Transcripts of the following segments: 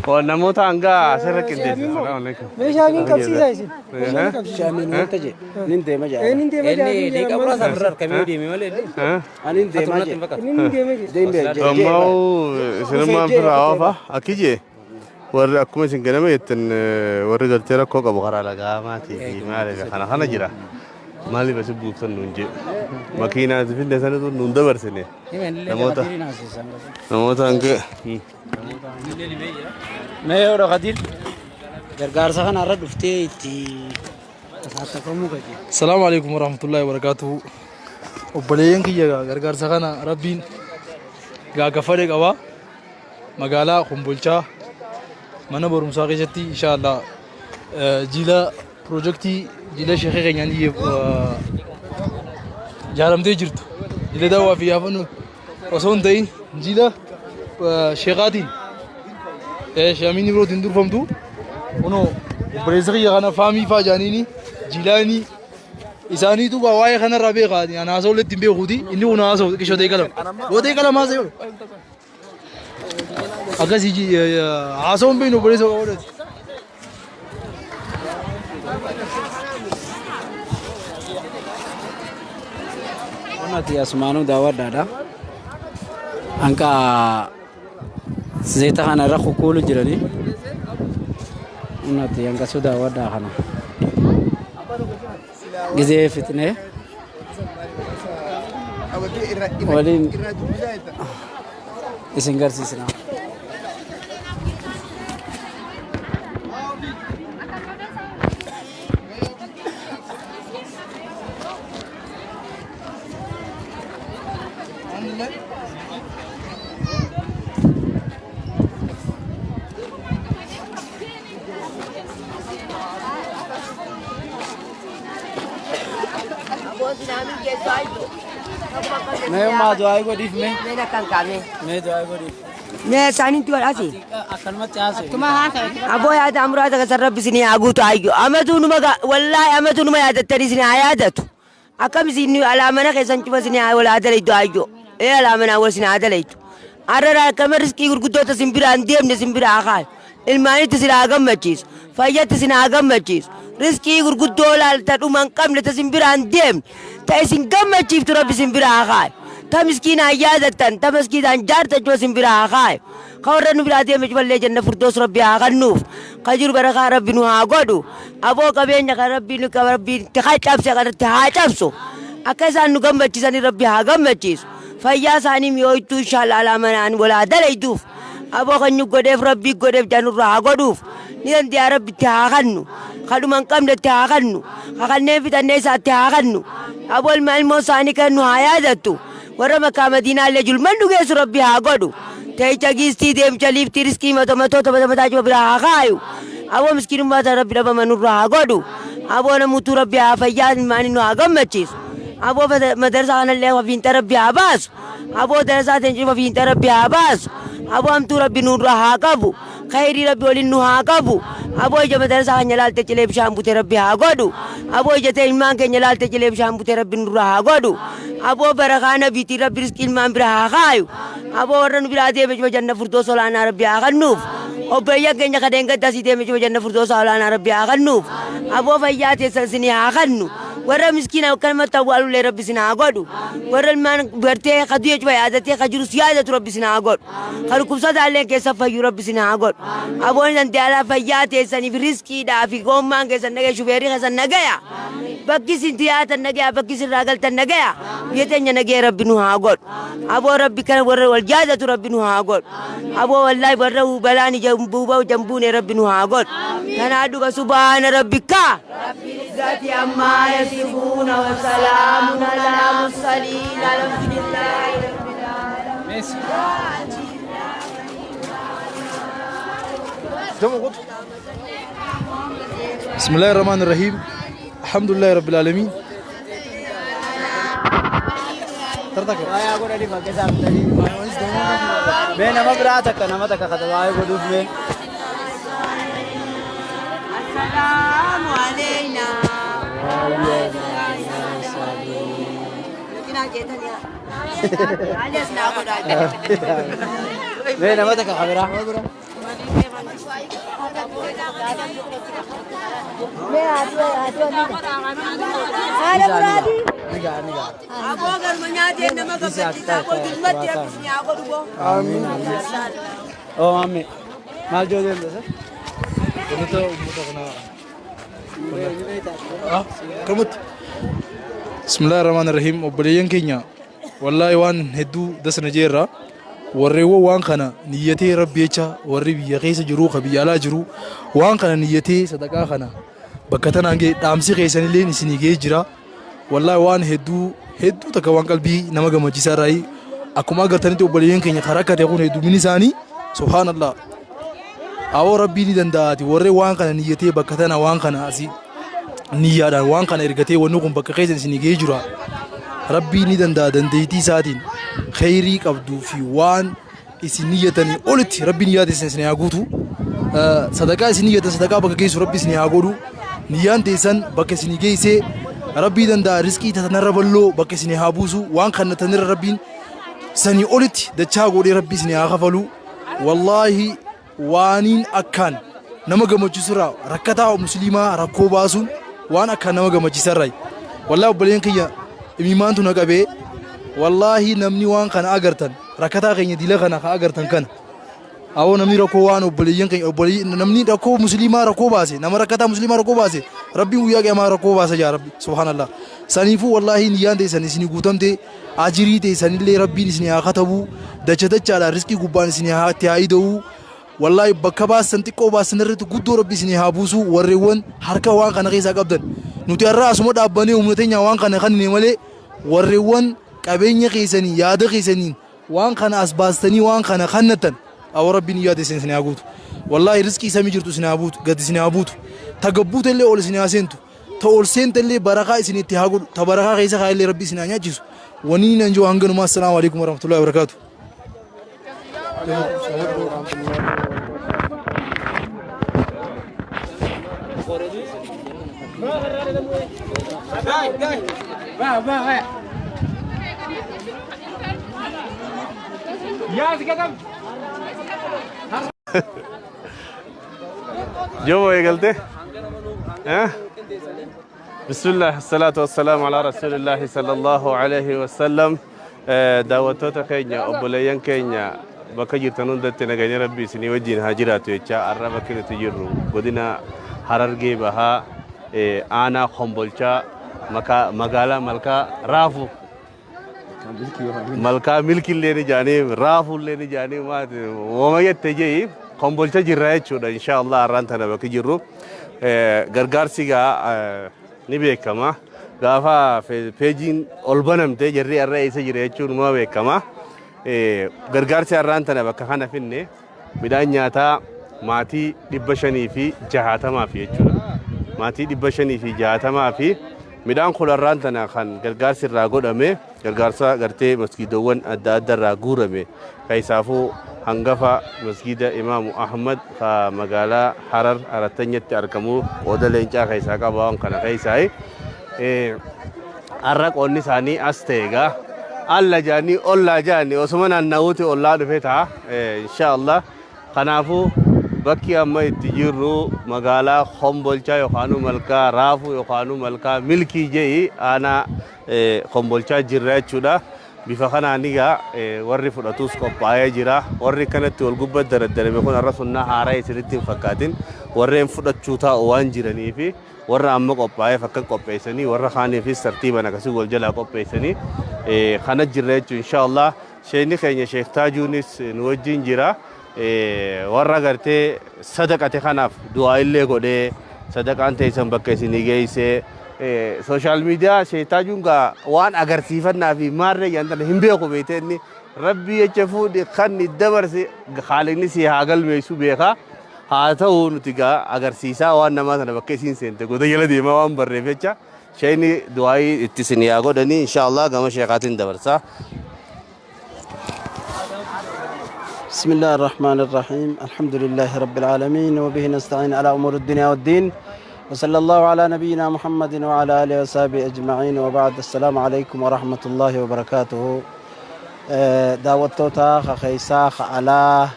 ونموت عنقا سرك الدين السلام عليكم مشاكين كبسي زي شامين منتج ننتهي مجا ننتهي مجا إني ليك أبغى أسافر كميودي ميولي أنا ننتهي مجا ننتهي مجا ما هو سينما في رافا أكيد ور أكو مسين كلامه يتن ور قلت لك كوكا بخارا لقى ما تيجي ما عليك خنا جرا مالي بس بوكسن نونجي ماكينة في الدسانة تو نوندا برسنة نموت عنك ما يورا قدير جرجار سخن أرد دفتي تي السلام عليكم ورحمة الله وبركاته وبلين كي جرجار سخن ربين جا كفرق أوا مقالة خمبولشا mana barumsaa keessatti inshallah jila projectii jila sheekha keenyaanii jaaramtee jirtu jila daawwaa fi yaafannoo osoo hin ta'in jila sheekaatiin shaamiin birootiin durfamtu kunoo obboleessa kiyya kana faamii faa jaaniini jilaanii isaaniitu waa'ee kanarraa beekaati ana haasa'u illee ittiin beekuuti inni kun haasa'u qishotee qalama gootee qalama haasa'u akkasii haasa'uun beeknu obboleessa qabaadhaati. Wanti asmaanuu daawwadhaadha. Anka zayita kana irra kukkuulu jiranii. Wanti hanqasuu daawwadhaa kana. Gizee fitnee. Waliin isin garsiisna. मैं माँ दुआई को दीप में मेरा कंकामे मैं दुआई को दीप मैं सानी तू आसी अकल मत चाह से अबो याद अमराद का सर रब सिनी आगू तो आइयो अमे तू नुमा वल्लाह अमे तू नुमा याद तेरी सिनी आयादत अकम सिनी अलामना के संच सिनी आय वला आदले तो आइयो ए अलामना वो सिनी आदले तो अरे कमर की गुरगुदो तो सिंबिरा अंदेम ने सिंबिरा आखाल ilmaani tisina agam machis fayya tisina agam machis riski gurguddo lal ta duman kamne ta simbiraan dem ta isin gammachif tu rabbi simbira akhay ta miskina ayadatan ta miskinan jarta jo simbira akhay khawra nu bilade me balle janna firdaus rabbi akhannuf qajir baraka rabbi nu agodu abo kabenya ka rabbi nu ka rabbi ta khachab se ka ta hachapso akasan nu gammachisani rabbi agammachis fayya sani mi oitu inshallah alamanan wala dalayduf abo kanyu godef rabbi godef janurra agoduf nidan dia rabbi taagannu khaduman kamde taagannu khakanne fitanne sa taagannu abol mal mo sani kanu hayadatu warama ka madina le julmandu gesu rabbi agodu tay chagisti dem chalif tiriski mato to mata jo bra agayu abo miskinu mata rabbi rabba manurra agodu abo na mutu rabbi afayyan mani no agammachis abo madrasa analle wa bin rabbi abas abo darasa tenji wa bin rabbi abas abo am tu rabbi nur haqabu khairi rabbi walin haqabu abo je madrasa nyalal te chile shambu te rabbi hagodu abo je te iman ke nyalal te chile shambu te rabbi nur hagodu abo barakana biti rabbi rizqil man bra haqayu abo warnu bilade be janna furdo solana rabbi haqannuf obeya ke nya kadenga dasite me janna furdo solana rabbi haqannuf abo fayyate sasini haqannu warra miskina kalmat tawalu le rabbi sina hagodu warra man berte khadiye jwa adate khajru siyadatu rabbi sina hagodu kharukum sada le ke safa rabbi sina hagodu abo nan diala fayyate sani rizqi da fi gomman ke sanage shuberi ke sanagaya bakki sintiyata nagaya bakki siragal tanagaya yete nya nage rabbi nu hagodu abo rabbi kan warra wal jazatu rabbi nu hagodu abo wallahi warra balani jambu ba jambu ne rabbi nu hagodu tanadu subhana rabbika rabbil izzati amma يصفون وسلام على المرسلين الحمد لله رب العالمين بسم الله الرحمن الرحيم الحمد لله رب العالمين ترتك आया को रेडी भागे साहब रेडी मैं नमक रहा था नमक का खतवाए को दूध में السلام علينا بين ما تك خبرة آمين أو أمي ما الجودة ده كمت بسم الله الرحمن الرحيم وبليان كينيا والله وان هدو دس نجيرة ورّيو وان خنا نيتي ربي يجا ورّي بيجيس جرو خبي على جرو وان خنا نيتي صدقة خنا بكتنا عنك تامسي خيسان اللي نسيني جرا والله وان هدو تكوان قلبي نما جم جسراي أكما قرتني تو بليان كينيا خراك تكون هدو مني ساني سبحان الله أو ربي ندنداتي ورّي وان خنا نيتي بكتنا وان خنا أسي نيادا وان خنا إرجتي ونقوم بكخيس نسيني جرا ربي ندندا دنديتي ساتين خيري قبضو في وان إسنيتني قلت ربي نيادي سنسني أقوتو صدقاء سنية صدقاء بكيس ربي سني أقولو نيان تيسن بكسني كيسي ربي دندا رزقي تتنرب اللو بكسني هابوسو وان خنا تنر ربي سني قلت دتشاغو دي ربي سني أخفلو والله وانين أكان نمغ مجسرا ركتا مسلمة ركو باسو وان أكان نمغ مجسراي والله بلين كيا إيمان تناقبه والله نمني وان كان أجرتن ركتا كيني ديلا كان أجرتن كان أو نمني ركوان وبليين كين وبلي نمني ركو مسلمة ركو باسي نما ركتا مسلمة ركو باسي ربي ويا جماعة ركو باسي يا ربي سبحان الله سنيفو والله نيان دي سني قوتم دي أجري دي سني اللي ربي نسني أخطبو دجاجة على رزقي قبان سني هاتي عيدو والله بكباس سنتكو باس نرد قدو ربي سني هابوسو وريون حركة وان كان غيسا قبضن نتيارا سمود أباني ومتين وان كان خنني ملي وريون كابيني غيساني ياد غيسانين وان كان أسباستني وان كان خنتن أو ربي نياد سني أقول والله رزقي سامي جرتو سني أبوت قد سني أبوت تقبوت اللي أول سني أسنتو تقول سنت اللي بركة سني تهاجر تبركة غيسا خير اللي ربي سني أنجز ونين أنجو عنكم ما السلام عليكم ورحمة الله وبركاته جو يقلته ها بسم الله الصلاة والسلام على رسول الله صلى الله عليه وسلم دعوتنا كينيا أبوليان كينيا بكجير تنون دتنا كينيا ربي سني وجين هاجرات ويتشا الرب كنا تجرو بدينا حررجي بها أنا خمبلشا مقالة ملكا رافو ملكا ملك اللي نجاني رافو اللي نجاني ما وما يتجي خمبلشا جراي شودا إن شاء الله رانتنا بكجيرو غرغارسيغا نبيكما غافا في بيجين ألبانم تجري الرئيس جراي شون ما بيكما غرغارسي رانتنا بكهانا فيني بداية ماتي دبشني في جهاتا ما في شودا ماتي دبشني في جهاتا ما في midhaan kularraan tana kan gargaarsi irraa godhame gargaarsa gartee masgiidowwan adda adda irraa guurame kaisaafuu hangafa masgiida imaamu ahmad ka magaalaa harar arattanyatti argamu qooda leencaa kaisaa qabaan kana kaisaay har'a qoonni isaanii as ta'egaa alla jaanii ollaa jaanii osuma naanna'uuti ollaa dhufe ta'a insha Allah kanaafuu bakki amma itti jirru magaalaa Kombolcha yookaan malkaa Raafuu yookaan malkaa Milkii jedhi aanaa Kombolcha jirra jechuudha. Bifa kanaan egaa warri fudhatus qophaa'ee jira. Warri kanatti wal gubbatti daradarame kun har'a sunnaa haaraa isinitti hin fakkaatin. Warreen fudhachuu taa'u waan jiraniifi warra amma qophaa'ee fakkan qopheessanii warra kaaniifis tartiiban akkasii wal jalaa qopheessanii kana jirra jechuudha. Inshaallah sheekni keenya Sheek Taajuunis nu wajjin jira. warra gartee sadaqate kanaaf du'aa illee godhee sadaqaan teessan bakka isinii geessee sooshaal miidiyaa Sheek Taajuun gaa waan agarsiifannaa fi maarree yantan hin beeku beektenni rabbi jecha fuudhi kan dabarse haaliqni si haa galmeessu beeka haa ta'u nuti gaa agarsiisaa waan namaa sana bakka isiin seente goda jala deemaa waan barreef jecha sheekni du'aa itti isinii haa godhanii inshaallah gama sheekaatiin dabarsaa. بسم الله الرحمن الرحيم الحمد لله رب العالمين وبه نستعين على أمور الدنيا والدين وصلى الله على نبينا محمد وعلى آله وصحبه أجمعين وبعد السلام عليكم ورحمة الله وبركاته دعوتوتا خيسا خالا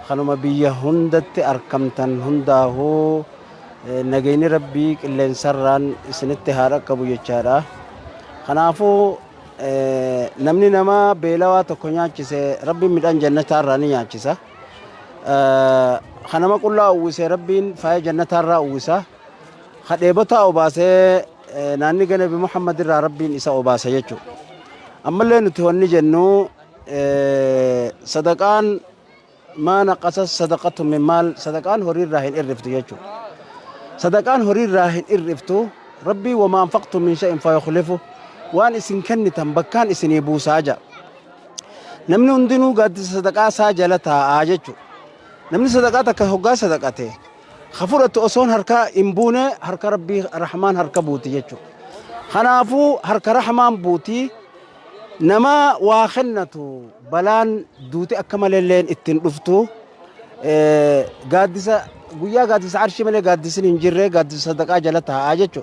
خنما بيه هندت أركمتن هنده نجيني ربيك اللي انسران سنتهارا كبو يجارا خنافو نمني نما بيلوا تكونيا كيسه ربي ميدان جنة رانيا كيسه خنما كلها وسه ربي فاي جنة را وسه خديبتا وباسه ناني جنة بمحمد ربي إسا وباسه يجو أما اللي نتوني جنو صدقان ما نقص صدقة من مال صدقان هوري راهن إرفتو يجو صدقان هوري راهن إرفتو ربي وما أنفقتم من شيء فيخلفه وان اسن كنتم بكان اسن يبو ساجا نمني هندنو قد صدقاء ساجا لتا آججو نمني صدقاتك هقا صدقاته خفورة أصون هركا إمبونة هركا ربي رحمن هركا بوتي يجو خنافو هركا رحمن بوتي نما واخنتو بلان دوتي أكمل اللين اتن رفتو قادسة قويا قادسة عرشي ملي قادسة ننجره قادسة صدقاء جلتها آججو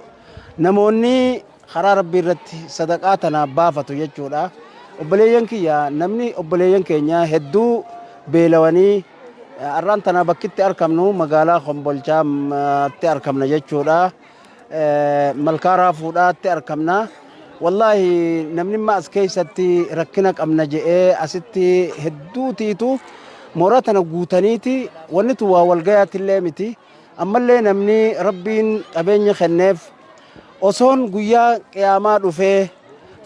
نموني خرا ربي رتي صدقاتنا بافتو يجودا obboleeyyan kiyya namni obboleeyyan keenya hedduu beelawanii arraantana bakkitti argamnu magaalaa Kombolchaatti argamna jechuudha malkaaraa fuudhaatti argamna wallahi namni ma as keessatti rakkina qabna je'ee asitti hedduutiitu mooratana guutaniiti wanni tu waa walgayaatillee miti ammallee namni rabbiin qabeenya kenneef أصون قيا قياما دفه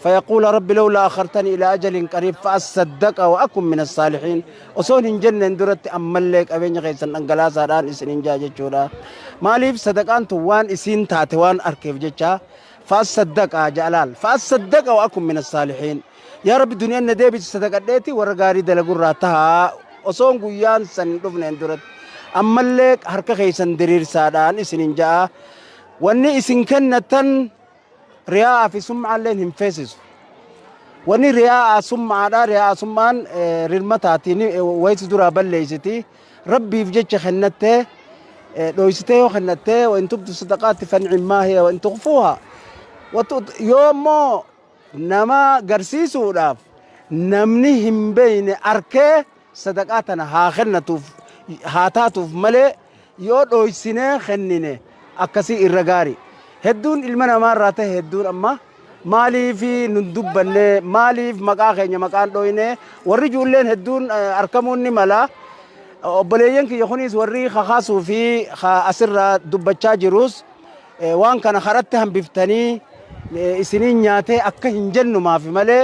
فيقول رب لولا أخرتني إلى أجل قريب فأصدق وأكن من الصالحين أصون جنة درت أملك أبين غيسن أنجلاس هذان إسنين جاجة جورا ماليف صدقان توان إسين تاتوان أركيف جتة فأصدق جلال فأصدق وأكن من الصالحين يا رب الدنيا ندبي صدق ديتي ورجاري دلقور راتها أصون قيان سندفن درت أملك هرك غيسن درير سادان إسنين جا واني اسن كنتن رياء في سمعة لين فيسس واني رياء سمعة رياء سمعان رمتاتيني ويس درا بليستي ربي فجتش خنته لويستي وخنته وان تبدو صدقات فنعم هي وان تخفوها يوم نما قرسيسو راف نمنهم بين أركي صدقاتنا هاخنتو هاتاتو ملي يو لويسيني خنيني akkasii irra gaarii hedduun ilma namaa irraa ta'e hedduun amma maaliif nundubbanne maaliif maqaa keenya maqaan dhoyne warri ijoolleen hedduun argamuun ni mala obboleeyyan kiyya kunis warri kakaasuu fi asirraa dubbachaa jirus waan kana karatti hambiftanii isiniin nyaatee akka hin jennumaaf malee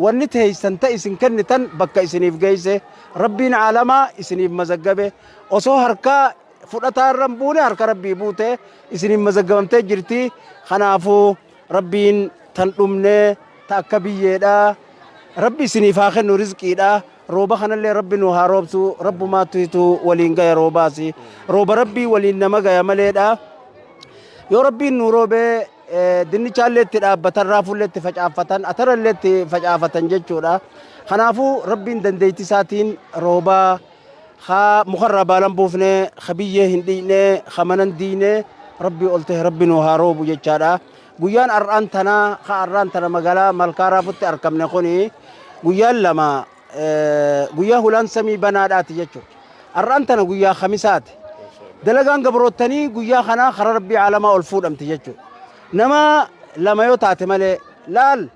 wanni teeysan ta'e isin kennitan bakka isiniif geeyse rabbiin caalamaa isiniif mazaggabe osoo harkaa fudhataa rambuune harka rabbii buute isiniin mazaggamamtee jirti kanaafuu rabbiin tan dhumne ta akka biyyeedha rabbi isiniif haa kennu rizqiidha rooba kanallee rabbi nu haa roobsu rabbumaattu waliin gaya roobaasi rooba rabbii waliin nama gaya maleedha yoo rabbiin nu roobee dinnichaallee itti dhaabbatan raafuullee itti facaafatan atarallee itti facaafatan jechuudha kanaafuu rabbiin dandeetti isaatiin roobaa خا مخرب بالن بوفنه خبيه هندينه خمنن دينه ربي قلته ربي نهاروب يجارا غيان ارانتنا خا ارانتنا مغالا ملكارا فت اركمنه خوني غيان لما غيا هولان سمي بنادات يجو ارانتنا غيا خميسات دلغان غبروتني غيا خنا خر ربي علما الفودم تيجو نما لما يوتات ملي لال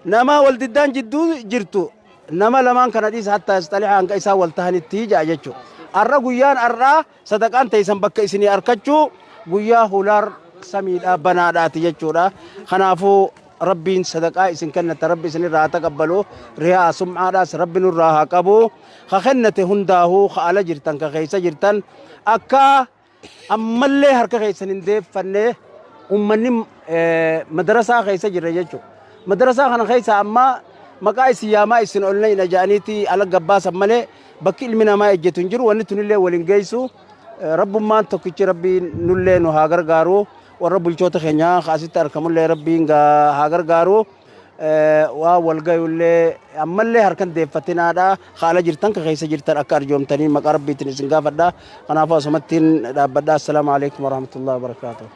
نما ولددان جدو جرتو نما لمان كان ديس حتى استلح عن كيسا والتهن التيجا جتشو أرى غيان أرى صدقان تيسن بك إسني أركتشو غيا هولار سميد بنادات جتشو را خنافو ربين صدقاء إسن كنت ربي إسني را تقبلو رياء سمعة راس ربي نراها قبو خخنة هنداهو خالا جرتن كخيسا جرتن أكا أمالي هركا خيسا ننديب فنه أمني مدرسة خيسا جرى جتشو مدرسة خان خيسا أما مقاي سياما إسن أولين أجانيتي على قباس ملي بكي المنا ما إجتون جرو ونتون اللي ولنجيسو رب ما توكيش ربي نولي نهاجر غارو ورب الجوت خنيا خاصة أركم اللي ربي إنجا هاجر غارو والجاي اللي أما اللي هركن دفتنا دا خالد جرتان كخيس جرتان أكار يوم تاني مقرب بيتني سنجا فدا أنا فاسمتين بدا السلام عليكم ورحمة الله وبركاته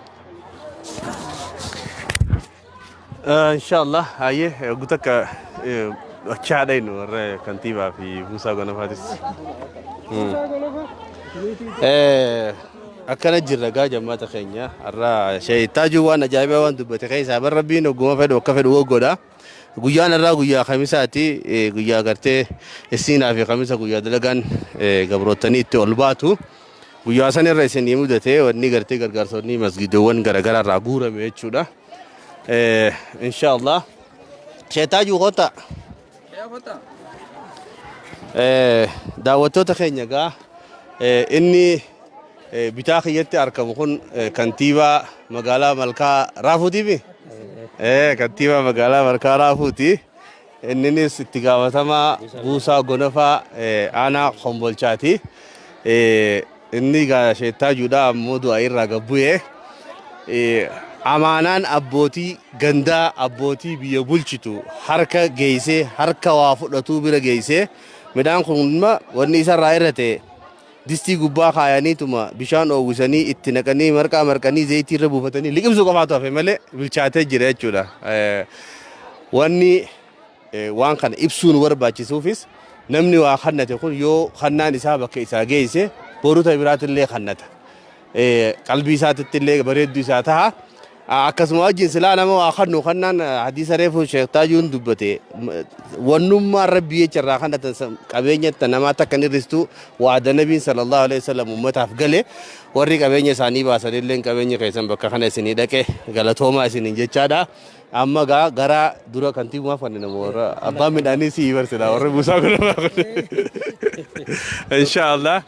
إن شاء الله هاي قلت لك أشهدين ورا كنتيبة في موسى غنفاتس أكنا جرّا جماعة خينيا الرا شيء تاجوا أنا جايبه وان دبته خي سابر ربي نقوم فد وكفد وقودا guyaan irraa guyyaa khamisaati guyyaa gartee isiinaa fi khamisa guyyaa dalagaan gabrootanii itti ol baatu guyyaa san irra isin mudate wanni gartee gargaarsonni masgidoowwan garaagaraa irraa guurame jechuudha inshallah sheetaaju qota daawwattoota keenya gaa inni bitaa kiyyatti argamu kun kantiibaa magaalaa malkaa raafuutiifi kantiibaa magaalaa malkaa raafuuti inninis itti gaafatamaa buusaa gonofaa aanaa kombolchaati inni gaa sheetaajuudha ammoo du'aa irraa gabbu'ee amaanaan abbootii gandaa abbootii biyya bulchitu harka geessee harka waa fudhatuu bira geessee midhaan kun wanni isarraa irra ta'e distii gubbaa kaayaniituma bishaan oowwisanii itti naqanii marqaa marqanii zayitii irra buufatanii liqimsuu qofaatu hafe malee bilchaatee jira jechuudha. Wanni waan kana ibsuun barbaachisuufis namni waa kannate kun yoo kannaan isaa bakka isaa geesse boruta biraatillee kannata. Qalbii isaattillee bareedduu isaa ta'a. Akkasuma wajjin silaa nama waa kannu kannaan hadiisa reefu Sheekh Taajuun dubbate wannummaa rabbii jecharraa kannatan qabeenyatti namaa takkan irristu waada nabiin sallallahu alaihi wasallam ummataaf gale warri qabeenya isaanii baasanillee qabeenya keessan bakka kana isinii dhaqe galatoomaa isiniin jechaadha. Amma gara dura kantiibummaa fanne nama warra abbaan midhaanii si barsida warra buusaa kun inshallah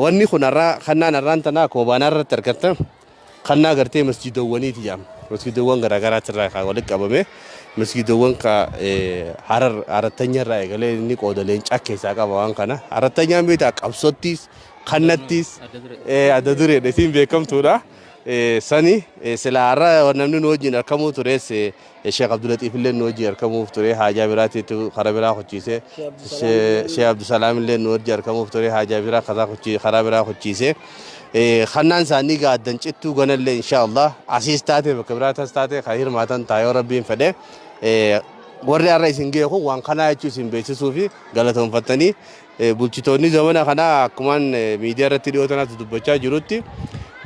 wanni kun irraa kannaan irraan tanaa koobaanaa irratti argattan خلنا قرتي مسجد دواني تجام مسجد دوان غرا غرا ترى خالد كابمه مسجد دوان كا حرر عرتنيا راي قال إني قودلين شاكي ساكا بوان كنا عرتنيا بيتك أبسطيس خناتيس أددوري نسيم بيكم تورا سني سلارة ونمن نوجي نركمو توري الشيخ عبد اللطيف اللي نوجي نركمو توري حاجة براتي تو خرابرا خدشيسه الشيخ عبد السلام اللي نوجي نركمو توري حاجة برا خذا خدشي خرابرا خدشيسه خنان ساني قادن چتو غنل ان شاء الله اسيستاته بكبرات استاته خير ماتن تايو ربين فده وري الرئيسنجي خو وان خنا يچو سيمبيس صوفي غلطون فتني بولچتوني زمانه خنا كمان ميديا رتيدو تنا تدبچا جروتي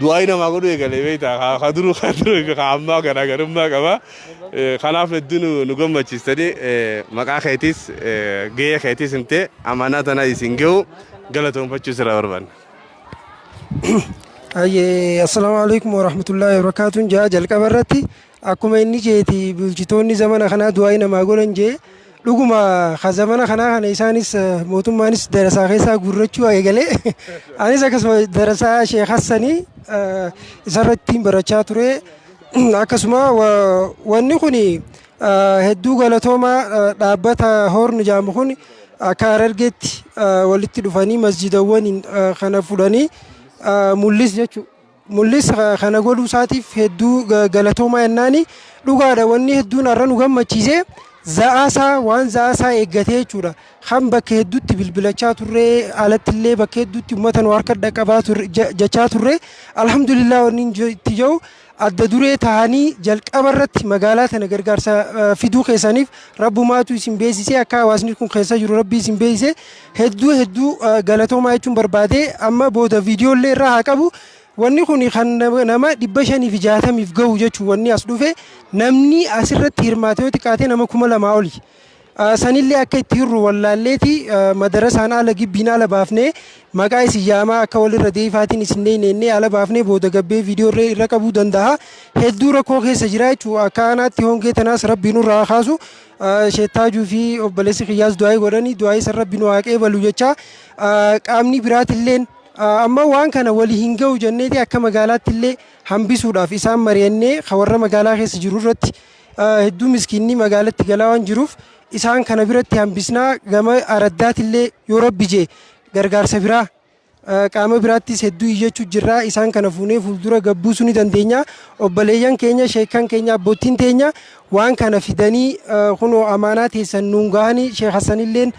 دعاينا ما غدو يغلبيتا خدرو خاما غنا غرما كما خنا فدنو نغم چستدي مقا خيتيس گيه خيتيس انت اماناتنا يسنجو غلطون فچو سرا وربان السلام عليكم ورحمة الله وبركاته. جاء جلك برتي أكو إني جيتي بلجتوني زمان خنا دعائنا ما قولن جي لقوما خزمنا خنا إنسانيس موتوم مانيس دراسة خيسا غورتشوا يقلي أنا سكس دراسة شيخ حسني إسرتين برشاتوري أكسما ونخوني هدو غلطوما دابتا هورن جامخوني كاررجت ولتي دفاني مسجد وانين خنا فلاني مولس جاتو مولس خنا قولو ساتيف هدو غلطوما إناني لغا واني هدو نرى نغم مچيزه زعاسا وان زعاسا إيغتي چورا خم بك هدو تبلبلچا توري آلت اللي بك هدو تمتن واركت دقبا جچا توري الحمد لله ونين تجو adda duree tahanii jalqabarratti magaalaa tana gargaarsa fiduu keessaniif rabbumaatu isin beeksisee akka hawaasni kun keessa jiru rabbii isin beeksisee hedduu galatoomaa jechuun barbaade amma booda viidiyoolee irraa haa qabu wanni kun kan nama 560 gahu jechuun wanni as dhufe namni asirratti hirmaatee xiqqaatee nama 2000 oli sanillee akka itti hirru wallaalleeti madarasaan ala gibbiin ala baafnee maqaa isin yaamaa akka walirra deefaatiin isin neennee ala baafnee booda gabbee viidiyoo irra qabuu danda'a hedduu rakkoo keessa jira jechuudha akka anaatti hongee tanaas rabbiin irraa kaasu sheettaajuu fi obboleessi kiyyaas du'aa godhanii du'aa isa rabbiin waaqee balu jecha qaamni biraatilleen amma waan kana walii hin ga'u jenneeti akka magaalaattillee hambisuudhaaf isaan mari'annee warra magaalaa keessa jiru irratti hedduu miskiinni magaalaatti galaa waan jiruuf isaan kana biratti hambisnaa gama araddaattillee yoo rabbi jee gargaarsa biraa qaama biraattis hedduu iyyachuu jirraa isaan kana fuunee fuuldura gabbuusuu ni dandeenya obboleeyyan keenya sheekan keenya abbootiin teenya waan kana fidanii kunoo amaanaa teessan nuun gahanii sheekh Hassanilleen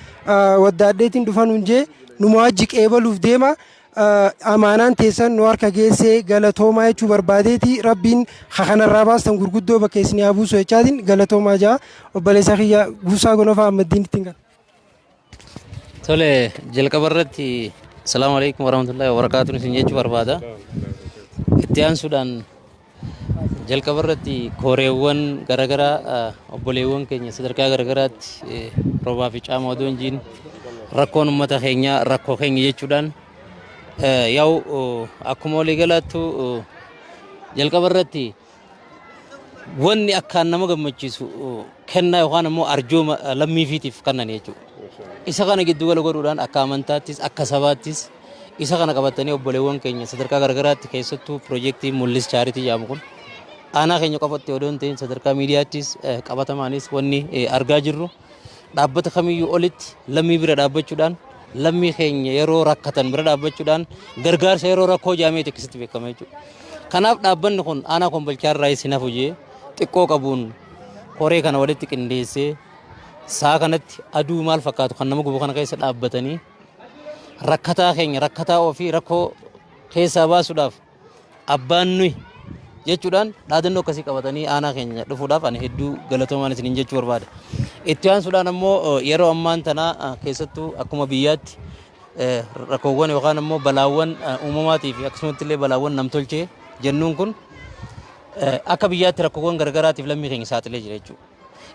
waddaadheetiin dhufan hunjee numa wajji qeebaluuf deema amaanaan teessan nu harka geessee galatoomaa jechuu barbaadeeti rabbiin kanarraa baastan gurguddoo bakka isin haa buusu jechaatiin galatoomaa jaa obboleessa kiyya Buusaa Gonofaa Ahmaddiin ittiin gala. Tole jalqaba irratti assalaamu alaikum warahmatullahi wabarakatuh isin jechuu barbaada. Itti aansuudhaan jalqaba irratti kooreewwan garaagaraa obboleewwan keenya sadarkaa garaagaraatti roobaa fi caama odoo hin jiin rakkoon uummata keenyaa rakkoo keenya jechuudhaan yaa'u akkuma walii galaattu jalqaba irratti wanni akkaan nama gammachiisu kennaa yookaan immoo arjooma lammiifiitiif kennan jechuudha. Isa kana giddu gala godhuudhaan akka amantaattis akka sabaattis isa kana qabatanii obboleewwan keenya sadarkaa garaagaraatti keessattuu piroojeektii mul'is chaaritii jedhamu kun aanaa keenya qofatti odoo hin ta'in sadarkaa miidiyaattis qabatamaanis wanni argaa jirru dhaabbata kamiyyuu olitti lammii bira dhaabbachuudhaan lammii keenya yeroo rakkatan bira dhaabbachuudhaan gargaarsa yeroo rakkoo jaameeti akkasitti beekama jechuudha. Kanaaf dhaabbanni kun aanaa Kombolchaa irraa isin hafu jee xiqqoo qabuun koree kana walitti qindeessee saa kanatti aduu maal fakkaatu kan nama gubu kana keessa dhaabbatanii rakkataa keenya rakkataa ofii rakkoo keessaa baasuudhaaf abbaan nuyi jechuudhaan dhaadannoo akkasii qabatanii aanaa keenya dhufuudhaaf ani hedduu galatoomaan isiniin jechuu barbaada. Itti aansuudhaan ammoo yeroo ammaan tanaa keessattuu akkuma biyyaatti rakkoowwan yookaan ammoo balaawwan uumamaatii fi akkasumatti illee balaawwan namtolchee jennuun kun akka biyyaatti rakkoowwan garaagaraatiif lammii keenya saaxilee jira jechuudha.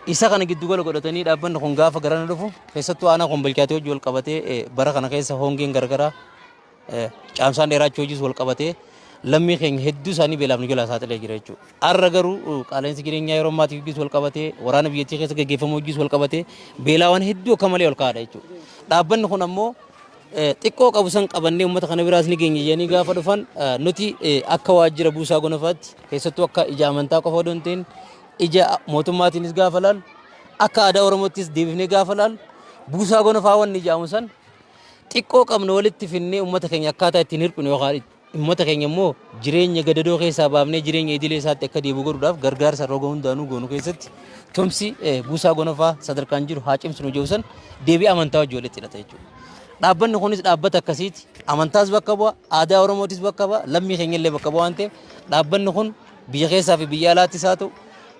Isa kana giddu gala godhatanii dhaabbanni kun gaafa garana dhufu keessattuu aanaa Kombolchaatii hojii wal qabatee bara kana keessa hongeen garaagaraa caamsaan dheeraachuu hojiis wal qabatee lammii keenya hedduu isaanii beelaaf ni jala saaxilee jira jechuudha. Har'a garuu qaala'insi jireenyaa yeroo ammaatiif hojiis wal qabatee waraana biyyattii keessa gaggeeffamu hojiis wal qabatee beelaawwan hedduu akka malee ol kaa'adha jechuudha. Dhaabbanni kun ammoo xiqqoo qabu san qabannee uummata kana biraas ni geenya jedhanii gaafa dhufan nuti akka waajjira Buusaa Gonofaatti keessattuu akka ija amantaa qofa odoo hin ta'in ija mootummaatiinis gaafa laalu akka aadaa Oromoottis deebifnee gaafa laalu Buusaa Gonofaa wanni ijaamu san xiqqoo qabnu walitti finnee uummata keenya akkaataa ittiin hir'inu yookaan uummata keenya immoo jireenya gadadoo keessaa baafnee jireenya idilee isaatti akka deebi'u godhuudhaaf gargaarsa roga hundaanuu goonu keessatti tumsi Buusaa Gonofaa sadarkaan jiru haa cimsinu jedhu san deebii amantaa wajjin walitti hidhata jechuudha. Dhaabbanni kunis dhaabbata akkasiiti amantaas bakka bu'a aadaa Oromootis bakka bu'a lammii keenya illee bakka bu'a waan ta'eef dhaabbanni kun biyya keessaa fi biyya alaattis haa ta'u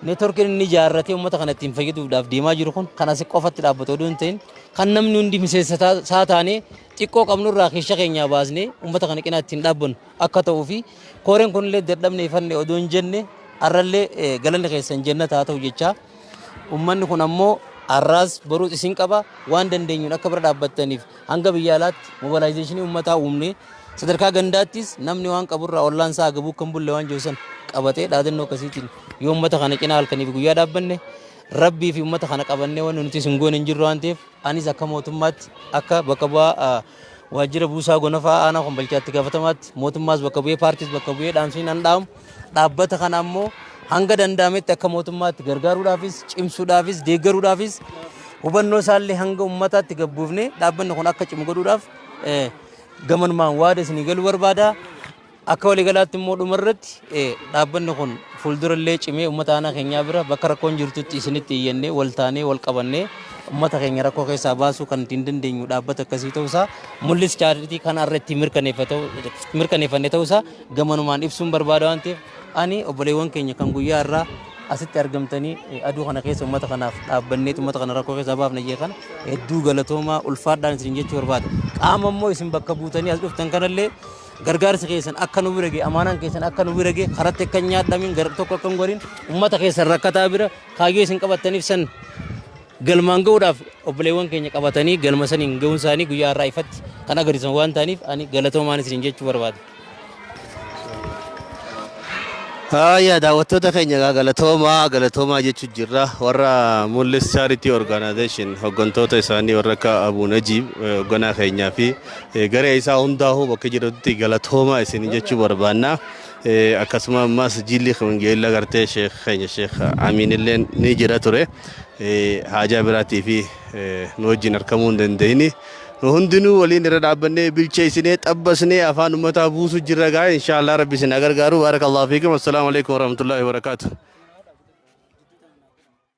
neetworkiin inni ijaarratee uummata kana ittiin fayyadamuudhaaf deemaa jiru kun kan asii qofatti dhaabbatu odoo hin ta'in kan namni hundi miseensa isaa taanee xiqqoo qabnurraa keessa keenyaa baasnee uummata kana qinaa ittiin dhaabbannu akka ta'uu fi kooreen kunillee dadhabne ifanne odoo hin jenne har'allee galanni keessan jannata haa ta'u jechaa uummanni kun ammoo arraas baruus isin qaba waan dandeenyuun akka bira dhaabbattaniif hanga biyya alaatti mobilaayizeeshinii uummataa uumne sadarkaa gandaattis namni waan qaburraa ollaan isaa gabuu kan bulle waan jiru san qabatee dhaadannoo akkasiitiin yoo uummata kana cinaa halkaniif guyyaa dhaabbanne rabbii fi uummata kana qabannee waan nuti isin goone hin jirru waan ta'eef anis akka mootummaatti akka bakka bu'aa waajjira Buusaa Gonofaa aanaa Kombolchaatti gaafatamaatti mootummaas bakka bu'ee paartiis bakka bu'ee dhaamsiin an dhaamu dhaabbata kana ammoo hanga danda'ametti akka mootummaatti gargaaruudhaafis cimsuudhaafis deeggaruudhaafis hubannoo isaallee hanga uummataatti gabbuufne dhaabbanni kun akka cimu godhuudhaaf gamanumaan waada isinii galuu barbaada. Akka waliigalaatti immoo dhumarratti dhaabbanni kun fuuldurallee cimee uummata aanaa keenyaa bira bakka rakkoon jirtutti isinitti iyyannee wal taanee wal qabannee uummata keenya rakkoo keessaa baasuu kan ittiin dandeenyu dhaabbata akkasii ta'uusaa mul'is chaaritii kana irratti mirkaneeffanne ta'uusaa gamanumaan ibsuun barbaada waan ta'eef ani obboleewwan keenya kan guyyaa irraa asitti argamtanii aduu kana keessa uummata kanaaf dhaabbannee uummata kana rakkoo keessaa baafne jee kana hedduu galatoomaa ulfaadhaan isin jechuu barbaada. Qaama immoo isin bakka buutanii as dhuftan kanallee gargaarsa keessan akka nu bira ga'e amaanaan keessan akka nu bira ga'e karatti akka hin nyaadhamin gara tokko akka hin godhin uummata keessan rakkataa bira kaayyoo isin qabattaniif san galmaan ga'uudhaaf obboleewwan keenya qabatanii galma saniin ga'uun isaanii guyyaa irraa ifatti kan agarsiisan waan ta'aniif ani galatoomaan isin jechuu barbaada. Yaa daawwattoota keenya galatoomaa jechuun jirra warra mul'is chaaritii orgaanaayzeeshin hooggantoota isaanii warra akka Abuu Najiib hoogganaa keenyaa fi garee isaa hundaa'uu bakka jirutti galatoomaa isin jechuu barbaanna. Akkasuma ammas jilli geella gartee sheekh keenya sheekh Amiin illee ni jira ture haajaa biraatii fi nu wajjin argamuu hin dandeenye. hundinuu waliin irra dhaabbannee bilcheessinee xabbasnee afaan ummataa buusu jirra gaa inshallah rabbi isin gargaaru barakallahu fiikum assalamu alaykum warahmatullahi wabarakatuh.